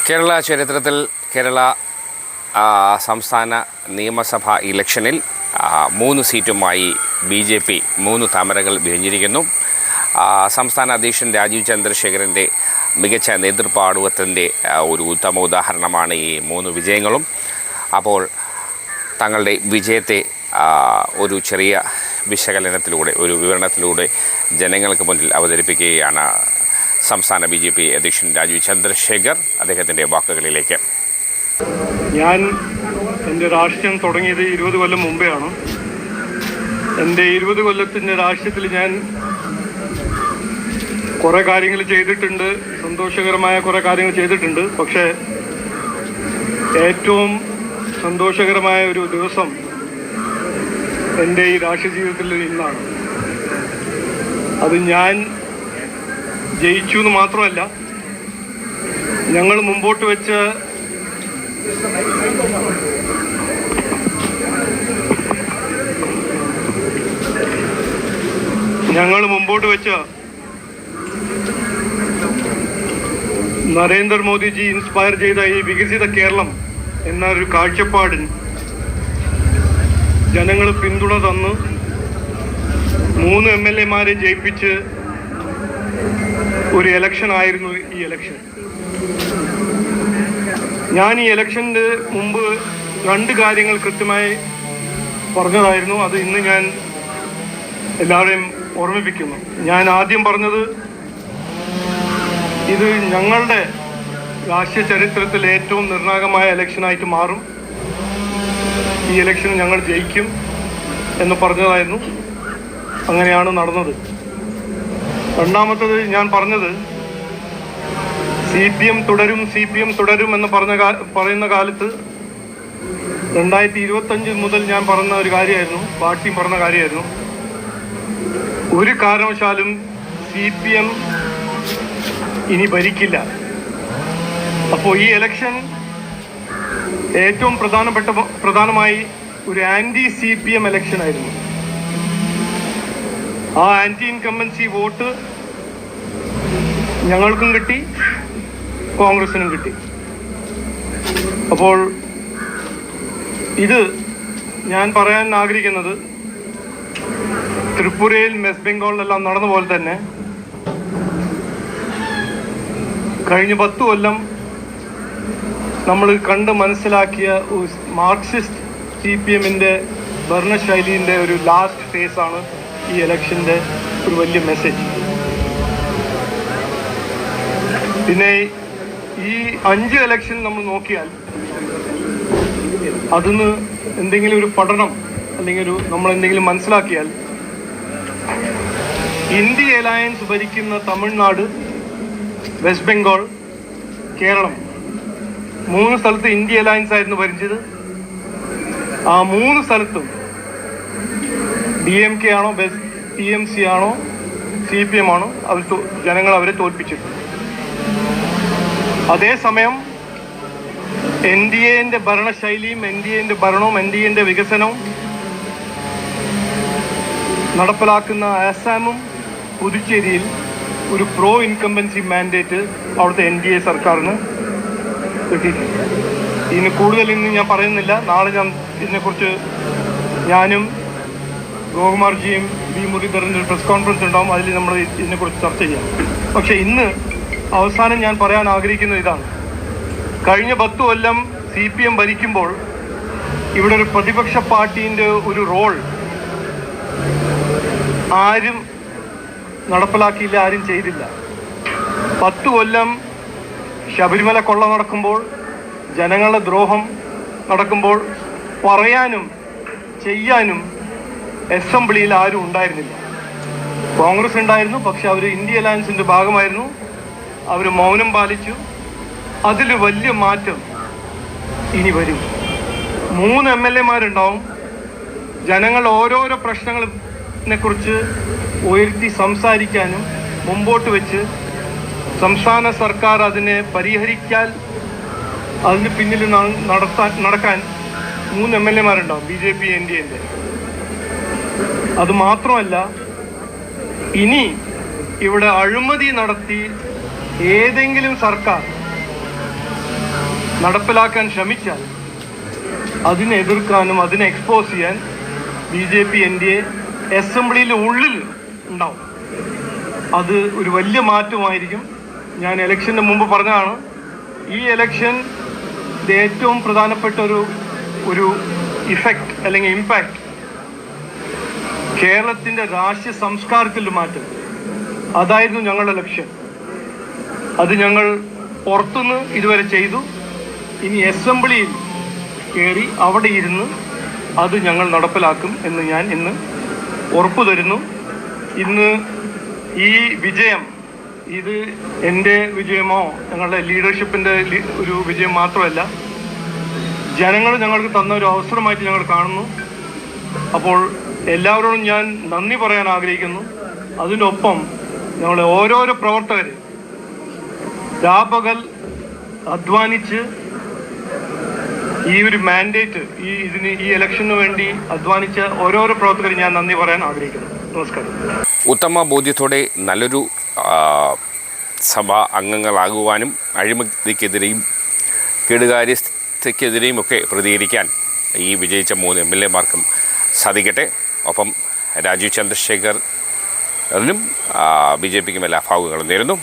കേരള ചരിത്രത്തിൽ കേരള സംസ്ഥാന നിയമസഭാ ഇലക്ഷനിൽ 3 സീറ്റുമായി BJP 3 താമരകൾ വിരിഞ്ഞിരിക്കുന്നു. സംസ്ഥാന അധ്യക്ഷൻ രാജീവ് ചന്ദ്രശേഖരൻ്റെ മികച്ച നേതൃപാടവത്തിൻ്റെ ഒരു ഉത്തമ ഉദാഹരണമാണ് ഈ 3 വിജയങ്ങളും. അപ്പോൾ തങ്ങളുടെ വിജയത്തെ ഒരു ചെറിയ വിശകലനത്തിലൂടെ, ഒരു വിവരണത്തിലൂടെ ജനങ്ങൾക്ക് മുന്നിൽ അവതരിപ്പിക്കുകയാണ് സംസ്ഥാന BJP അധ്യക്ഷൻ രാജീവ് ചന്ദ്രശേഖർ. അദ്ദേഹത്തിൻ്റെ വാക്കുകളിലേക്ക്. ഞാൻ എൻ്റെ രാഷ്ട്രീയം തുടങ്ങിയത് 20 കൊല്ലം മുമ്പെയാണ്. എൻ്റെ 20 കൊല്ലത്തിൻ്റെ രാഷ്ട്രീയത്തിൽ ഞാൻ കുറേ കാര്യങ്ങൾ ചെയ്തിട്ടുണ്ട്, സന്തോഷകരമായ കുറേ കാര്യങ്ങൾ ചെയ്തിട്ടുണ്ട്. പക്ഷേ ഏറ്റവും സന്തോഷകരമായ ഒരു ദിവസം എൻ്റെ ഈ രാഷ്ട്രീയ ജീവിതത്തിൽ ഇന്നാണ്. അത് ഞാൻ ജയിച്ചു എന്ന് മാത്രമല്ല, ഞങ്ങൾ മുമ്പോട്ട് വെച്ച നരേന്ദ്രമോദിജി ഇൻസ്പയർ ചെയ്ത ഈ വികസിത കേരളം എന്നൊരു കാഴ്ചപ്പാടിന് ജനങ്ങൾ പിന്തുണ തന്ന് 3 MLA-മാരെ ജയിപ്പിച്ച് ഒരു ഇലക്ഷൻ ആയിരുന്നു ഈ ഇലക്ഷൻ. ഞാൻ ഈ ഇലക്ഷൻ്റെ മുമ്പ് 2 കാര്യങ്ങൾ കൃത്യമായി പറഞ്ഞതായിരുന്നു. അത് ഇന്ന് ഞാൻ എല്ലാവരെയും ഓർമ്മിപ്പിക്കുന്നു. ഞാൻ ആദ്യം പറഞ്ഞത്, ഇത് ഞങ്ങളുടെ രാഷ്ട്രീയ ചരിത്രത്തിൽ ഏറ്റവും നിർണായകമായ ഇലക്ഷനായിട്ട് മാറും, ഈ ഇലക്ഷൻ ഞങ്ങൾ ജയിക്കും എന്ന് പറഞ്ഞതായിരുന്നു. അങ്ങനെയാണ് നടന്നത്. രണ്ടാമത്തത് ഞാൻ പറഞ്ഞത്, CPM തുടരും എന്ന് പറയുന്ന കാലത്ത് 2025 മുതൽ ഞാൻ പറഞ്ഞ ഒരു കാര്യമായിരുന്നു, പാർട്ടി പറഞ്ഞ കാര്യമായിരുന്നു, ഒരു കാരണവശാലും CPM ഇനി ഭരിക്കില്ല. അപ്പോൾ ഈ ഇലക്ഷൻ ഏറ്റവും പ്രധാനമായി ഒരു ആൻറ്റി CPM ഇലക്ഷൻ ആയിരുന്നു. ആ ആൻറ്റി ഇൻകംബൻസി വോട്ട് ഞങ്ങൾക്കും കിട്ടി, കോൺഗ്രസിനും കിട്ടി. അപ്പോൾ ഇത് ഞാൻ പറയാൻ ആഗ്രഹിക്കുന്നത്, ത്രിപുരയിൽ, വെസ്റ്റ് ബംഗാളിലെല്ലാം നടന്ന പോലെ തന്നെ കഴിഞ്ഞ 10 കൊല്ലം നമ്മൾ കണ്ട് മനസ്സിലാക്കിയ മാർക്സിസ്റ്റ് CPM-ന്റെ ഭരണശൈലിൻ്റെ ഒരു ലാസ്റ്റ് ഫേസാണ് ഈ ഇലക്ഷൻ്റെ ഒരു വലിയ മെസ്സേജ്. പിന്നെ ഈ 5 ഇലക്ഷൻ നമ്മൾ നോക്കിയാൽ അതിന് എന്തെങ്കിലും ഒരു പഠനം അല്ലെങ്കിൽ നമ്മൾ എന്തെങ്കിലും മനസ്സിലാക്കിയാൽ, ഇന്ത്യ അലയൻസ് ഭരിക്കുന്ന തമിഴ്നാട്, വെസ്റ്റ് ബംഗാൾ, കേരളം 3 സ്ഥലത്ത് ഇന്ത്യ അലയൻസ് ആയിരുന്നു ഭരിച്ചത്. ആ 3 സ്ഥലത്തും DMK ആണോ, TMC ആണോ, CPM ആണോ, ജനങ്ങൾ അവരെ തോൽപ്പിച്ചിട്ടുണ്ട്. അതേസമയം NDA-ന്റെ ഭരണശൈലിയും NDA-ന്റെ ഭരണവും NDA-ന്റെ വികസനവും നടപ്പിലാക്കുന്ന ആസാമും പുതുച്ചേരിയിൽ ഒരു പ്രോ ഇൻകംബൻസി മാൻഡേറ്റ് അവിടുത്തെ NDA സർക്കാരിന് കിട്ടിയിട്ടുണ്ട്. ഇതിന് കൂടുതൽ ഇന്ന് ഞാൻ പറയുന്നില്ല. നാളെ ഇതിനെക്കുറിച്ച് ഞാനും ഗോകുമാർജിയും മുരളീധരൻ്റെ പ്രസ് കോൺഫറൻസ് ഉണ്ടാവും, അതിൽ നമ്മൾ ഇതിനെക്കുറിച്ച് ചർച്ച ചെയ്യാം. പക്ഷേ ഇന്ന് അവസാനം ഞാൻ പറയാൻ ആഗ്രഹിക്കുന്നത് ഇതാണ്. കഴിഞ്ഞ 10 കൊല്ലം CPM ഭരിക്കുമ്പോൾ ഇവിടെ ഒരു പ്രതിപക്ഷ പാർട്ടീൻ്റെ ഒരു റോൾ ആരും നടപ്പിലാക്കിയില്ല, ആരും ചെയ്തില്ല. 10 കൊല്ലം ശബരിമല കൊള്ള നടക്കുമ്പോൾ, ജനങ്ങളുടെ ദ്രോഹം നടക്കുമ്പോൾ പറയാനും ചെയ്യാനും അസംബ്ലിയിൽ ആരും ഉണ്ടായിരുന്നില്ല. കോൺഗ്രസ് ഉണ്ടായിരുന്നു, പക്ഷെ അവർ ഇന്ത്യ അലയൻസിൻ്റെ ഭാഗമായിരുന്നു. അവർ മൗനം പാലിച്ചു. അതിൽ വലിയ മാറ്റം ഇനി വരും. 3 MLA-മാരുണ്ടാവും. ജനങ്ങൾ ഓരോരോ പ്രശ്നങ്ങളെക്കുറിച്ച് ഉയർത്തി സംസാരിക്കാനും മുമ്പോട്ട് വെച്ച് സംസ്ഥാന സർക്കാർ അതിനെ പരിഹരിക്കാൻ, അതിന് പിന്നിൽ നടക്കാൻ 3 MLA-മാരുണ്ടാവും BJP NDA-ന്റെ. അതുമാത്രമല്ല, ഇനി ഇവിടെ അഴിമതി നടത്തി ഏതെങ്കിലും സർക്കാർ നടപ്പിലാക്കാൻ ശ്രമിച്ചാൽ അതിനെ എതിർക്കാനും അതിനെ എക്സ്പോസ് ചെയ്യാൻ BJP NDA അസംബ്ലിയിലെ ഉള്ളിൽ ഉണ്ടാവും. അത് ഒരു വലിയ മാറ്റമായിരിക്കും. ഞാൻ ഇലക്ഷന് മുമ്പ് പറഞ്ഞതാണ്, ഈ ഇലക്ഷൻ ഏറ്റവും പ്രധാനപ്പെട്ട ഒരു ഇഫക്റ്റ് അല്ലെങ്കിൽ ഇമ്പാക്റ്റ് കേരളത്തിൻ്റെ രാഷ്ട്രീയ സംസ്കാരത്തിൽ മാറ്റം. അതായിരുന്നു ഞങ്ങളുടെ ലക്ഷ്യം. അത് ഞങ്ങൾ പുറത്തുനിന്ന് ഇതുവരെ ചെയ്തു. ഇനി അസംബ്ലിയിൽ കയറി അവിടെ ഇരുന്ന് അത് ഞങ്ങൾ നടപ്പിലാക്കും എന്ന് ഞാൻ ഇന്ന് ഉറപ്പു തരുന്നു. ഇന്ന് ഈ വിജയം ഇത് എൻ്റെ വിജയമോ ഞങ്ങളുടെ ലീഡർഷിപ്പിൻ്റെ ഒരു വിജയം മാത്രമല്ല, ജനങ്ങൾ ഞങ്ങൾക്ക് തന്ന ഒരു അവസരമായിട്ട് ഞങ്ങൾ കാണുന്നു. അപ്പോൾ എല്ലാവരോടും ഞാൻ നന്ദി പറയാൻ ആഗ്രഹിക്കുന്നു. അതിനൊപ്പം ഞങ്ങളെ ഓരോരോ പ്രവർത്തകർ രാപകൽ അധ്വാനിച്ച് ഈ ഒരു മാൻഡേറ്റ് ഈ ഇലക്ഷന് വേണ്ടി അധ്വാനിച്ച ഓരോരോ പ്രവർത്തകർ ഞാൻ നന്ദി പറയാൻ ആഗ്രഹിക്കുന്നു. നമസ്കാരം. ഉത്തമ ബോധ്യത്തോടെ നല്ലൊരു സഭാ അംഗങ്ങളാകുവാനും അഴിമതിക്കെതിരെയും കെടുകാര്യസ്ഥയ്ക്കെതിരെയും ഒക്കെ പ്രതികരിക്കാൻ ഈ വിജയിച്ച 3 MLA മാർക്കും സാധിക്കട്ടെ. ഒപ്പം രാജീവ് ചന്ദ്രശേഖറിനും BJPക്കും എല്ലാ ഭാവുകളും നേരുന്നു.